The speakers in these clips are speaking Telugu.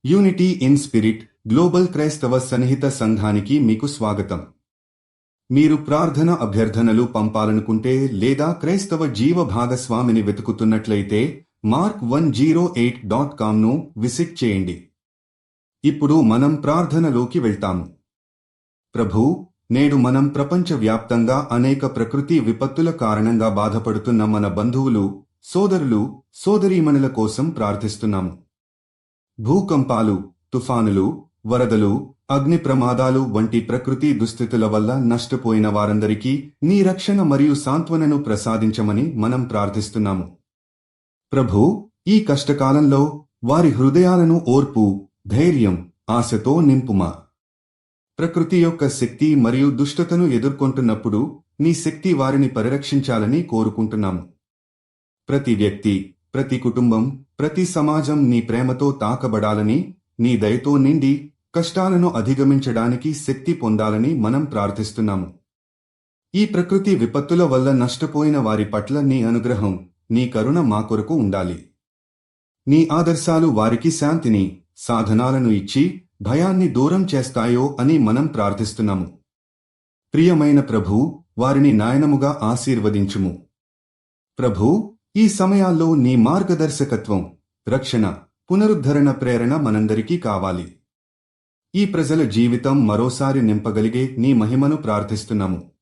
యూనిటీ ఇన్ స్పిరిట్ గ్లోబల్ క్రైస్తవ సన్నిహిత సంఘానికి మీకు స్వాగతం. మీరు ప్రార్థన అభ్యర్థనలు పంపాలనుకుంటే లేదా క్రైస్తవ జీవ భాగస్వామిని వెతుకుతున్నట్లయితే mark108.comను విజిట్ చేయండి. ఇప్పుడు మనం ప్రార్థనలోకి వెళ్తాము. ప్రభూ, నేడు మనం ప్రపంచవ్యాప్తంగా అనేక ప్రకృతి విపత్తుల కారణంగా బాధపడుతున్న మన బంధువులు, సోదరులు, సోదరీమణుల కోసం ప్రార్థిస్తున్నాము. భూకంపాలు, తుఫానులు, వరదలు, అగ్ని ప్రమాదాలు వంటి ప్రకృతి దుస్థితుల వల్ల నష్టపోయిన వారందరికీ నీ రక్షణ మరియు సాంత్వనను ప్రసాదించమని మనం ప్రార్థిస్తున్నాము. ప్రభూ, ఈ కష్టకాలంలో వారి హృదయాలను ఓర్పు, ధైర్యం, ఆశతో నింపుమా. ప్రకృతి యొక్క శక్తి మరియు దుష్టతను ఎదుర్కొంటున్నప్పుడు నీ శక్తి వారిని పరిరక్షించాలని కోరుకుంటున్నాము. ప్రతి వ్యక్తి, ప్రతి కుటుంబం, ప్రతి సమాజం నీ ప్రేమతో తాకబడాలని, నీ దయతో నిండి కష్టాలను అధిగమించడానికి శక్తి పొందాలని మనం ప్రార్థిస్తున్నాము. ఈ ప్రకృతి విపత్తుల వల్ల నష్టపోయిన వారి పట్ల నీ అనుగ్రహం, నీ కరుణ మా కొరకు ఉండాలి. నీ ఆదర్శాలు వారికి శాంతిని, సాధనాలను ఇచ్చి భయాన్ని దూరం చేస్తాయో అని మనం ప్రార్థిస్తున్నాము. ప్రియమైన ప్రభూ, వారిని నాయనముగా ఆశీర్వదించుము. ప్రభూ, ఈ సమయాల్లో నీ మార్గదర్శకత్వం, రక్షణ, పునరుద్ధరణ ప్రేరణ మనందరికీ కావాలి. ఈ ప్రజల జీవితం మరోసారి నింపగలిగే నీ మహిమను ప్రార్థిస్తున్నాము.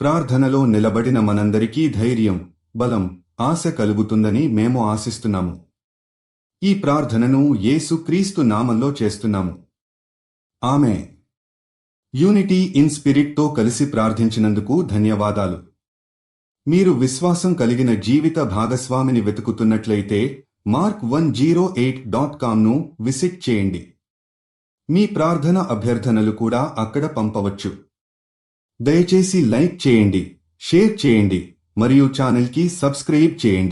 ప్రార్థనలో నిలబడిన మనందరికీ ధైర్యం, బలం, ఆశ కలుగుతుందని మేము ఆశిస్తున్నాము. ఈ ప్రార్థనను యేసు క్రీస్తు నామంలో చేస్తున్నాము. ఆమేన్. యూనిటీ ఇన్ స్పిరిట్తో కలిసి ప్రార్థించినందుకు ధన్యవాదాలు. మీరు విశ్వాసం కలిగిన జీవిత భాగస్వామిని వెతుకుతున్నట్లయితే mark108.comను విజిట్ చేయండి. మీ ప్రార్థన అభ్యర్థనలు కూడా అక్కడ పంపవచ్చు. దయచేసి లైక్ చేయండి, షేర్ చేయండి మరియు ఛానల్కి సబ్స్క్రైబ్ చేయండి.